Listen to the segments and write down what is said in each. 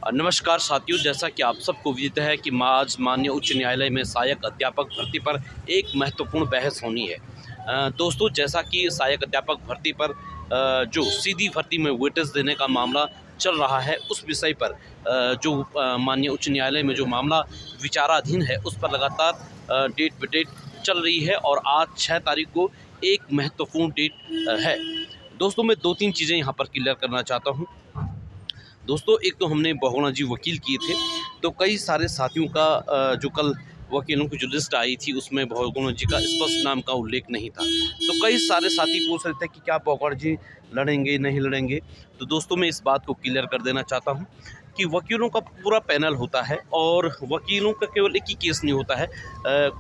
नमस्कार साथियों, जैसा कि आप सबको विदित है कि आज माननीय उच्च न्यायालय में सहायक अध्यापक भर्ती पर एक महत्वपूर्ण बहस होनी है। दोस्तों, जैसा कि सहायक अध्यापक भर्ती पर जो सीधी भर्ती में वेटेज देने का मामला चल रहा है, उस विषय पर जो माननीय उच्च न्यायालय में जो मामला विचाराधीन है, उस पर लगातार डेट पे डेट चल रही है और आज 6 तारीख को एक महत्वपूर्ण डेट है। दोस्तों, मैं 2-3 चीज़ें यहाँ पर क्लियर करना चाहता हूँ। दोस्तों, एक तो हमने बहुगुणा जी वकील किए थे, तो कई सारे साथियों का जो कल वकीलों की जो लिस्ट आई थी, उसमें बहुगुणा जी का स्पष्ट नाम का उल्लेख नहीं था। तो कई सारे साथी पूछ रहे थे कि क्या बहुगुणा जी लड़ेंगे, नहीं लड़ेंगे। तो दोस्तों, मैं इस बात को क्लियर कर देना चाहता हूँ कि वकीलों का पूरा पैनल होता है और वकीलों का केवल एक ही केस नहीं होता है।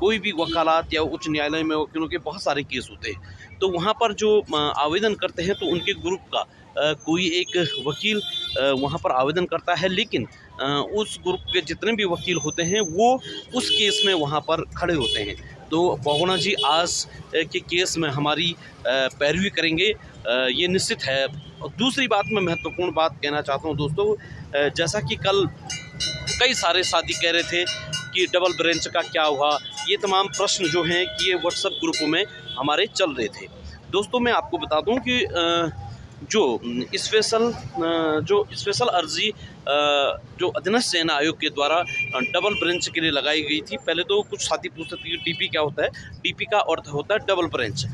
कोई भी वकालत या उच्च न्यायालय में वकीलों के बहुत सारे केस होते हैं। तो वहाँ पर जो आवेदन करते हैं, तो उनके ग्रुप का कोई एक वकील वहाँ पर आवेदन करता है, लेकिन उस ग्रुप के जितने भी वकील होते हैं, वो उस केस में वहाँ पर खड़े होते हैं। तो बहुगुणा जी आज के केस में हमारी पैरवी करेंगे, ये निश्चित है। और दूसरी बात, मैं महत्वपूर्ण बात कहना चाहता हूँ दोस्तों, जैसा कि कल कई सारे साथी कह रहे थे कि डबल बेंच का क्या हुआ, ये तमाम प्रश्न जो हैं कि ये व्हाट्सएप ग्रुपों में हमारे चल रहे थे। दोस्तों, मैं आपको बता दूं कि जो स्पेशल अर्जी जो अधीनस्थ सेना आयोग के द्वारा डबल ब्रेंच के लिए लगाई गई थी। पहले तो कुछ साथी पूछते थे कि डीपी क्या होता है। डीपी का अर्थ होता है डबल ब्रेंच।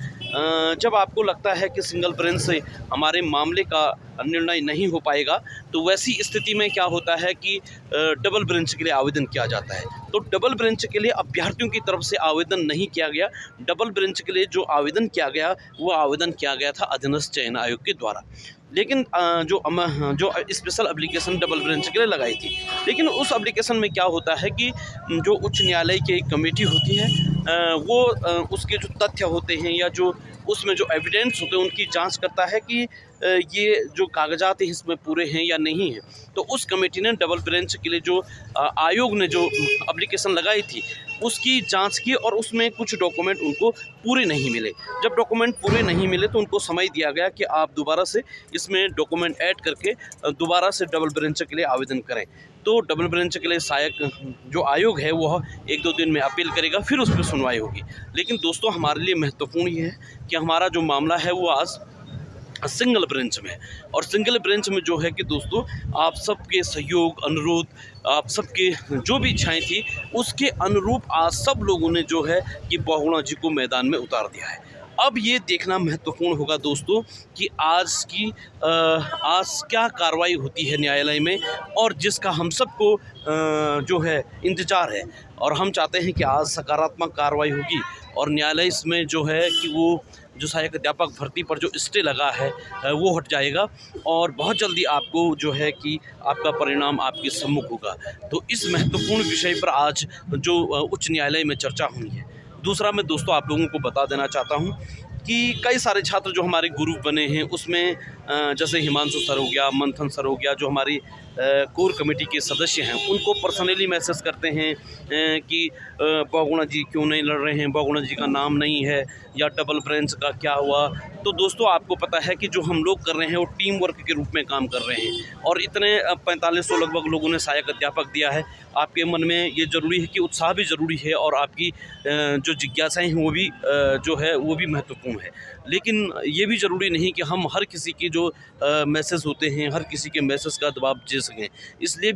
जब आपको लगता है कि सिंगल ब्रेंच से हमारे मामले का निर्णय नहीं हो पाएगा, तो वैसी स्थिति में क्या होता है कि डबल ब्रेंच के लिए आवेदन किया जाता है। तो डबल ब्रेंच के लिए अभ्यर्थियों की तरफ से आवेदन नहीं किया गया। डबल ब्रेंच के लिए जो आवेदन किया गया, वो आवेदन किया गया था अधीनस्थ चयन आयोग के द्वारा। लेकिन जो स्पेशल एप्लीकेशन डबल ब्रेंच के लिए लगाई थी, लेकिन उस एप्लीकेशन में क्या होता है कि जो उच्च न्यायालय की एक कमेटी होती है, वो उसके जो तथ्य होते हैं या जो उसमें जो एविडेंस होते हैं, उनकी जांच करता है कि ये जो कागजात हैं इसमें पूरे हैं या नहीं हैं। तो उस कमेटी ने डबल ब्रेंच के लिए जो आयोग ने जो एप्लीकेशन लगाई थी, उसकी जांच की और उसमें कुछ डॉक्यूमेंट उनको पूरे नहीं मिले। जब डॉक्यूमेंट पूरे नहीं मिले, तो उनको समय दिया गया कि आप दोबारा से इसमें डॉक्यूमेंट ऐड करके दोबारा से डबल ब्रेंच के लिए आवेदन करें। तो डबल ब्रेंच के लिए सहायक जो आयोग है, वह 1-2 दिन में अपील करेगा, फिर उस पर सुनवाई होगी। लेकिन दोस्तों, हमारे लिए महत्वपूर्ण ये है कि हमारा जो मामला है वो आज सिंगल ब्रेंच में है। और सिंगल ब्रेंच में जो है कि दोस्तों, आप सबके सहयोग, अनुरोध, आप सबके जो भी इच्छाएं थी, उसके अनुरूप आज सब लोगों ने जो है कि बहुगुणा जी को मैदान में उतार दिया है। अब ये देखना महत्वपूर्ण होगा दोस्तों कि आज क्या कार्रवाई होती है न्यायालय में, और जिसका हम सबको जो है इंतज़ार है। और हम चाहते हैं कि आज सकारात्मक कार्रवाई होगी और न्यायालय इसमें जो है कि वो जो सहायक अध्यापक भर्ती पर जो स्टे लगा है, वो हट जाएगा और बहुत जल्दी आपको जो है कि आपका परिणाम आपके सम्मुख होगा। तो इस महत्वपूर्ण विषय पर आज जो उच्च न्यायालय में चर्चा होनी है। दूसरा, मैं दोस्तों आप लोगों को बता देना चाहता हूँ कि कई सारे छात्र जो हमारे ग्रुप बने हैं, उसमें जैसे हिमांशु सर हो गया, मंथन सर हो गया, जो हमारी कोर कमेटी के सदस्य हैं, उनको पर्सनली मैसेज करते हैं कि बहुगुणा जी क्यों नहीं लड़ रहे हैं, बहुगुणा जी का नाम नहीं है, या डबल ब्रेंच का क्या हुआ। तो दोस्तों, आपको पता है कि जो हम लोग कर रहे हैं वो टीम वर्क के रूप में काम कर रहे हैं, और इतने 4500 लगभग लोगों ने सहायक अध्यापक दिया है। आपके मन में ये ज़रूरी है कि उत्साह भी ज़रूरी है, और आपकी जो जिज्ञासाएँ हैं वो भी जो है वो भी महत्वपूर्ण है। लेकिन ये भी ज़रूरी नहीं कि हम हर किसी की जो मैसेज होते हैं, हर किसी के मैसेज का जवाब दे सकें। इसलिए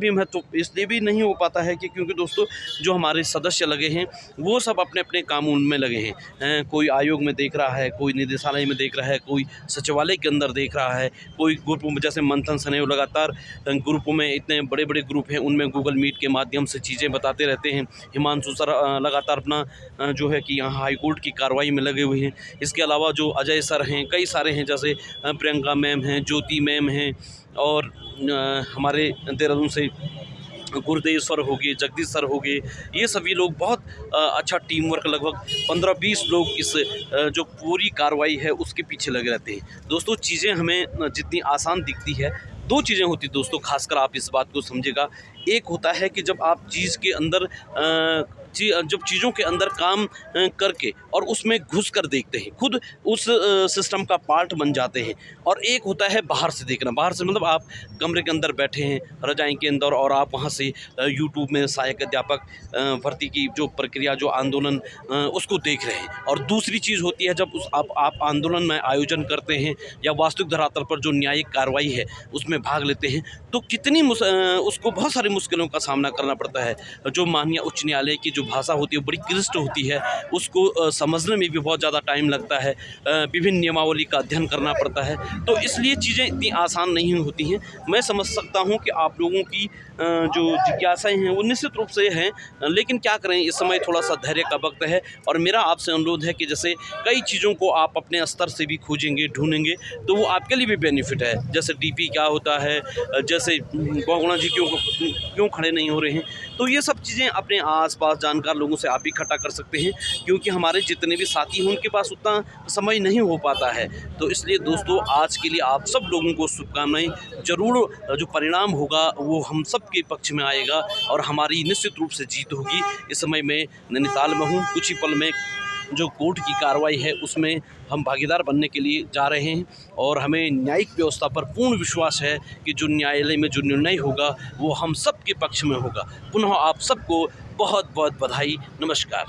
भी नहीं हो पाता है कि क्योंकि दोस्तों, जो हमारे सदस्य लगे हैं, वो सब अपने अपने कामों में लगे हैं। कोई आयोग में देख रहा है, कोई निदेशालय में देख रहा है, कोई सचिवालय के अंदर देख रहा है, कोई ग्रुपों में, जैसे मंथन सने लगातार ग्रुपों में, इतने बड़े बड़े ग्रुप हैं, उनमें गूगल मीट के माध्यम से चीज़ें बताते रहते हैं। हिमांशु सर लगातार अपना जो है कि यहाँ हाई कोर्ट की कार्रवाई में लगे हुए हैं। इसके अलावा जो अजय सर हैं, कई सारे हैं, जैसे प्रियंका मैम हैं, ज्योति मैम हैं, और हमारे देहरादून से गुरुदेव सर हो गए, जगदीश सर हो गए। ये सभी लोग बहुत अच्छा टीम वर्क, लगभग 15-20 लोग इस जो पूरी कार्रवाई है उसके पीछे लगे रहते हैं। दोस्तों, चीज़ें हमें जितनी आसान दिखती है, 2 चीज़ें होती दोस्तों, खासकर आप इस बात को समझिएगा। एक होता है कि जब आप चीज़ के अंदर जब चीज़ों के अंदर काम करके और उसमें घुस कर देखते हैं, खुद उस सिस्टम का पार्ट बन जाते हैं। और एक होता है बाहर से देखना, बाहर से मतलब आप कमरे के अंदर बैठे हैं रजाई के अंदर और आप वहाँ से यूट्यूब में सहायक अध्यापक भर्ती की जो प्रक्रिया, जो आंदोलन उसको देख रहे हैं। और दूसरी चीज़ होती है जब आप आंदोलन में आयोजन करते हैं या वास्तविक धरातल पर जो न्यायिक कार्रवाई है उसमें भाग लेते हैं, तो कितनी उसको बहुत सारी मुश्किलों का सामना करना पड़ता है। जो माननीय उच्च न्यायालय की जो भाषा होती है वो बड़ी क्लिष्ट होती है, उसको समझने में भी बहुत ज़्यादा टाइम लगता है, विभिन्न नियमावली का अध्ययन करना पड़ता है, तो इसलिए चीज़ें इतनी आसान नहीं होती हैं। मैं समझ सकता हूँ कि आप लोगों की जो जिज्ञासाएँ हैं वो निश्चित रूप से हैं, लेकिन क्या करें, इस समय थोड़ा-सा धैर्य का वक्त है। और मेरा आपसे अनुरोध है कि जैसे कई चीज़ों को आप अपने स्तर से भी खोजेंगे, ढूँढेंगे, तो वो आपके लिए भी बेनिफिट है। जैसे डीपी क्या होता है, जैसे बहुगुणा जी क्यों खड़े नहीं हो रहे हैं, तो ये सब चीज़ें अपने आस-पास जानकार लोगों से आप भी इकट्ठा कर सकते हैं, क्योंकि हमारे जितने भी साथी हैं उनके पास उतना समय नहीं हो पाता है। तो इसलिए दोस्तों, आज के लिए आप सब लोगों को शुभकामनाएँ। ज़रूर जो परिणाम होगा वो हम सब के पक्ष में आएगा और हमारी निश्चित रूप से जीत होगी। इस समय मैं नैनीताल में हूँ, कुछ ही पल में जो कोर्ट की कार्रवाई है उसमें हम भागीदार बनने के लिए जा रहे हैं और हमें न्यायिक व्यवस्था पर पूर्ण विश्वास है कि जो न्यायालय में जो निर्णय होगा वो हम सब के पक्ष में होगा। पुनः आप सबको बहुत बहुत बधाई। नमस्कार।